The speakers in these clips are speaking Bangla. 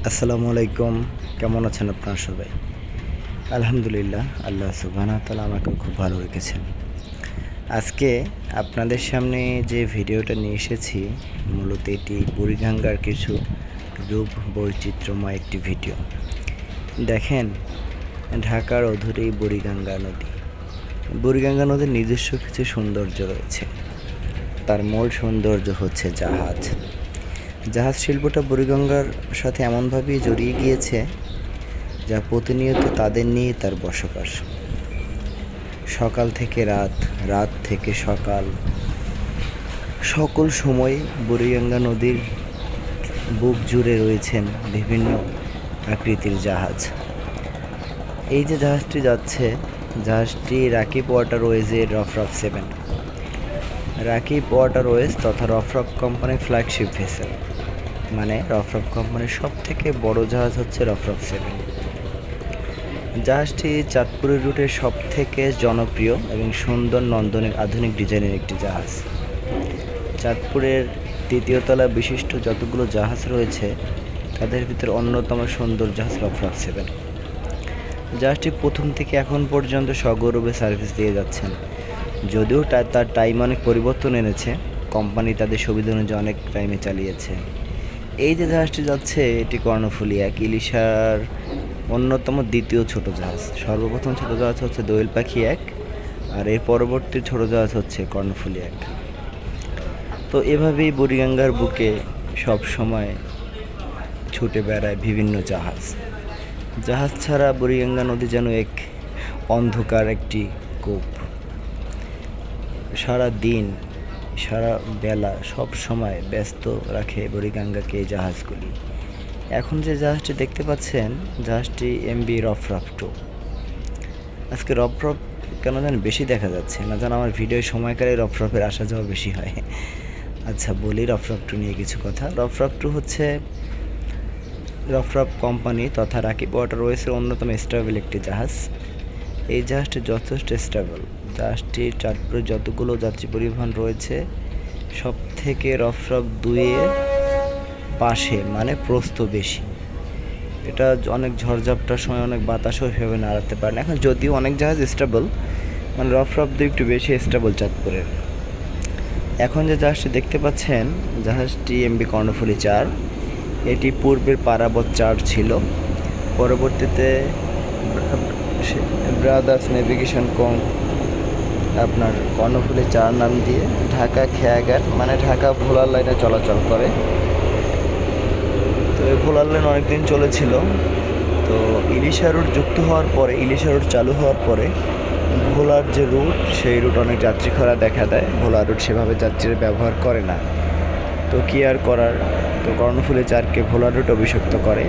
আসসালামু আলাইকুম। কেমন আছেন আপনারা সবাই? আলহামদুলিল্লাহ, আল্লাহ সুবহানাহু ওয়া তাআলা আমাকে খুব ভালো রেখেছেন। আজকে আপনাদের সামনে যে ভিডিওটা নিয়ে এসেছি, মূলত এটি বুড়িগঙ্গার কিছু রূপ বৈচিত্র্যময় একটি ভিডিও। দেখেন, ঢাকার অদূরেই বুড়িগঙ্গা নদী। বুড়িগঙ্গা নদীর নিজস্ব কিছু সৌন্দর্য রয়েছে। তার মূল সৌন্দর্য হচ্ছে জাহাজ। জাহাজ শিল্পটা বুড়িগঙ্গার সাথে এমনভাবেই জড়িয়ে গিয়েছে, যা প্রতিনিয়ত তাদের নিয়ে তার বসবাস। সকাল থেকে রাত, রাত থেকে সকাল, সকল সময় বুড়িগঙ্গা নদীর বুক জুড়ে রয়েছেন বিভিন্ন আকৃতির জাহাজ। এই যে জাহাজটি যাচ্ছে, জাহাজটি রাকিব ওয়াটারওয়েজের রফরফ 7। রাকিব ওয়াটারওয়েজ তথা রফরফ কোম্পানির ফ্ল্যাগশিপ ভেসেল, মানে রফরফ কোম্পানির সব থেকে বড় জাহাজ হচ্ছে রফরফ 7। জাহাজটি চাঁদপুরের রুটের সব থেকে জনপ্রিয় এবং সুন্দর নন্দনের আধুনিক ডিজাইনের একটি জাহাজ। চাঁদপুরের তৃতীয় তলা বিশিষ্ট যতগুলো জাহাজ রয়েছে, তাদের ভিতরে অন্যতম সুন্দর জাহাজ রফরফ 7। জাহাজটি প্রথম থেকে এখন পর্যন্ত সগৌরবে সার্ভিস দিয়ে যাচ্ছেন। যদিও তার টাইম অনেক পরিবর্তন এনেছে, কোম্পানি তাদের সুবিধা অনুযায়ী অনেক টাইমে চালিয়েছে। এই যে জাহাজটি যাচ্ছে, এটি কর্ণফুলী 1, ইলিশার অন্যতম দ্বিতীয় ছোট জাহাজ। সর্বপ্রথম ছোট জাহাজ হচ্ছে দোয়েল পাখি 1, আর এর পরবর্তী ছোট জাহাজ হচ্ছে কর্ণফুলী 1। তো এভাবেই বুড়িগঙ্গার বুকে সব সময় ছুটে বেড়ায় বিভিন্ন জাহাজ। জাহাজ ছাড়া বুড়িগঙ্গা নদী যেন এক অন্ধকার একটি কূপ। সারা দিন, সারা বেলা, সব সময় ব্যস্ত রাখে বুড়িগঙ্গাকে এই জাহাজগুলি। এখন যে জাহাজটি দেখতে পাচ্ছেন, জাহাজটি এমবি রফরফ 2। আজকে রফরফ কেন যেন বেশি দেখা যাচ্ছে না, যেন আমার ভিডিও সময়কালে রফরফের আসা যাওয়া বেশি হয়। আচ্ছা, বলি রফরফ 2 নিয়ে কিছু কথা। রফরফ 2 হচ্ছে রফরফ কোম্পানি তথা রাকিব ওয়াটারওয়েজের অন্যতম স্টেবল একটি জাহাজ। এই জাহাজটি যথেষ্ট স্টেবল। জাহাজটির চাঁদপুরে যতগুলো যাত্রী পরিবহন রয়েছে, সব থেকে রফরফ 2-এর পাশে, মানে প্রস্থ বেশি। এটা অনেক ঝড়ঝাপটার সময় অনেক বাতাসও সেভাবে নাড়াতে পারে না। এখন যদিও অনেক জাহাজ স্টেবল, মানে রফরফ 2 একটু বেশি স্টেবল চাঁদপুরের। এখন যে জাহাজটি দেখতে পাচ্ছেন, জাহাজটি এমবি কর্ণফুলী 4। এটি পূর্বের পারাবত 4 ছিল। পরবর্তীতে ব্রাদার্স নেভিগেশন কম আপনার কর্ণফুলী 4 নাম দিয়ে ঢাকা খেয়াঘাট, মানে ঢাকা ভোলার লাইনে চলাচল করে। তো এই ভোলার লাইন অনেকদিন চলেছিল। তো ইলিশা রুট যুক্ত হওয়ার পরে, ইলিশা রুট চালু হওয়ার পরে ভোলার যে রুট, সেই রুট অনেক যাত্রী খরা দেখা দেয়। ভোলা রুট সেভাবে যাত্রীরা ব্যবহার করে না। তো কী আর করার, তো কর্ণফুলী 4কে ভোলা রুট অভিষিক্ত করে।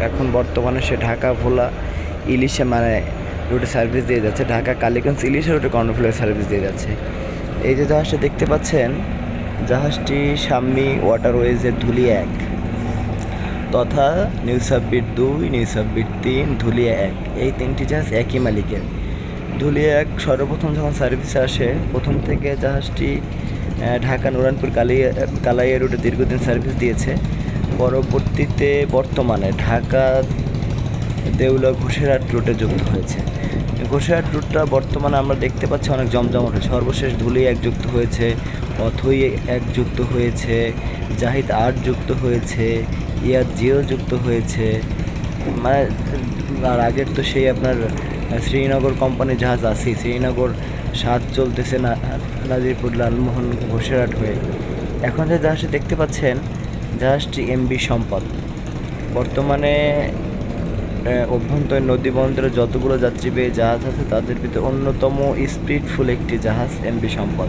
এখন বর্তমানে সে ঢাকা ভোলা ইলিশা মানে রুটে সার্ভিস দিয়ে যাচ্ছে। ঢাকা কালীগঞ্জ ইলিশা রুটে কর্ণফুলী সার্ভিস দিয়ে যাচ্ছে। এই যে জাহাজটি দেখতে পাচ্ছেন, জাহাজটি শাম্মী ওয়াটারওয়েজের ধুলিয়া 1 তথা নিউ সাব্বির 2, নিউ সাব্বির 3, ধুলিয়া 1, এই 3টি জাহাজ একই মালিকের। ধুলিয়া 1 সর্বপ্রথম যখন সার্ভিসে আসে, প্রথম থেকে জাহাজটি ঢাকা নুরানপুর কালাইয়া রুটে দীর্ঘদিন সার্ভিস দিয়েছে। পরবর্তীতে বর্তমানে ঢাকা দেউলা ঘোষেরহাট রুটে যুক্ত হয়েছে। ঘোষেরহাট রুটটা বর্তমানে আমরা দেখতে পাচ্ছি অনেক জমজমাট হয়েছে। সর্বশেষ ধুলিয়া 1 যুক্ত হয়েছে, অথই 1 যুক্ত হয়েছে, জাহিদ 8 যুক্ত হয়েছে, ইয়াদ 0 যুক্ত হয়েছে। মানে আর আগের তো সেই আপনার শ্রীনগর কোম্পানির জাহাজ আছে। শ্রীনগর 7 চলতেছে না নাজিরপুর লালমোহন ঘোষেরহাট হয়ে। এখন যে জাহাজটি দেখতে পাচ্ছেন, জাহাজটি এমবি সম্পদ। বর্তমানে অভ্যন্তরীণ নদী বন্দরে যতগুলো যাত্রীবাহী জাহাজ আছে, তাদের ভিতরে অন্যতম স্পিডফুল একটি জাহাজ এমবি সম্পদ।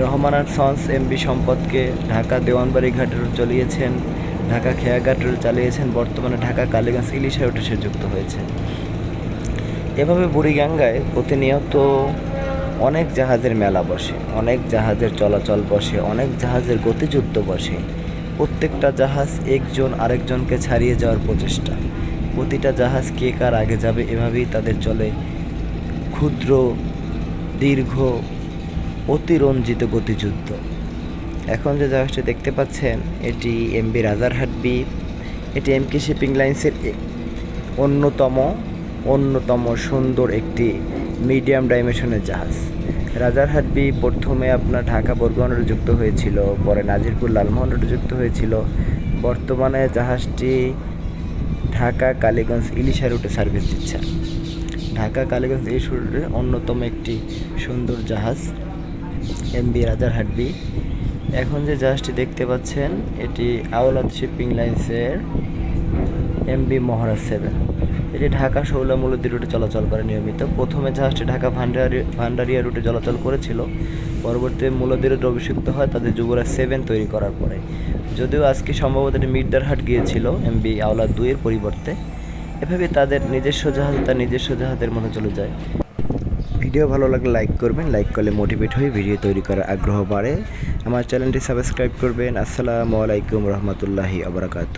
রহমান আর সন্স এমবি সম্পদকে ঢাকা দেওয়ানবাড়ি ঘাটে চালিয়েছেন, ঢাকা খেয়াঘাট রুটে চালিয়েছেন। বর্তমানে ঢাকা কালীগঞ্জ ইলিশা রুটে সে যুক্ত হয়েছে। এভাবে বুড়িগঙ্গায় প্রতিনিয়ত অনেক জাহাজের মেলা বসে, অনেক জাহাজের চলাচল বসে, অনেক জাহাজের গতিযুদ্ধ বসে। প্রত্যেকটা জাহাজ একজন আরেকজনকে ছাড়িয়ে যাওয়ার প্রচেষ্টা। প্রতিটা জাহাজ কে কার আগে যাবে, এভাবেই তাদের চলে ক্ষুদ্র, দীর্ঘ, অতিরঞ্জিত গতিযুদ্ধ। এখন যে জাহাজটি দেখতে পাচ্ছেন, এটি এমবি রাজারহাট বি। এটি এমকে শিপিং লাইন্সের অন্যতম সুন্দর একটি মিডিয়াম ডাইমেনশনের জাহাজ। রাজারহাট বি প্রথমে আপনার ঢাকা বরগুনা রুটে যুক্ত হয়েছিল, পরে নাজিরপুর লালমোহন রুটে যুক্ত হয়েছিল। বর্তমানে জাহাজটি ঢাকা কালীগঞ্জ ইলিশা রুটে সার্ভিস দিচ্ছে। ঢাকা কালীগঞ্জ ইলিশা রুটের অন্যতম একটি সুন্দর জাহাজ এমবি রাজারহাট বি। এখন যে জাহাজটি দেখতে পাচ্ছেন এটি আওলাদ শিপিং লাইন্সের এমবি মহারাজ 7। এটি ঢাকা শৌলা মূলদী রুটে চলাচল করে নিয়মিত। প্রথমে জাহাজটি ঢাকা ভান্ডারিয়া রুটে চলাচল করেছিল, পরবর্তীতে মূলদী রুটে অভিষিক্ত হয় তাদের যুবরাজ 7 তৈরি করার পরে। যদিও আজকে সম্ভবত এটি মির্দারহাট গিয়েছিল এমবি আওলাদ 2 এর পরিবর্তে। এভাবে তাদের নিজস্ব জাহাজের মতো চলে যায়। ভিডিও ভালো লাগলে লাইক করবেন, লাইক করলে মোটিভেট হয়ে ভিডিও তৈরি করার আগ্রহ বাড়ে। আমার চ্যানেলটি সাবস্ক্রাইব করবেন। আসসালামু আলাইকুম রহমতুল্লাহি ওয়া বারাকাতুহু।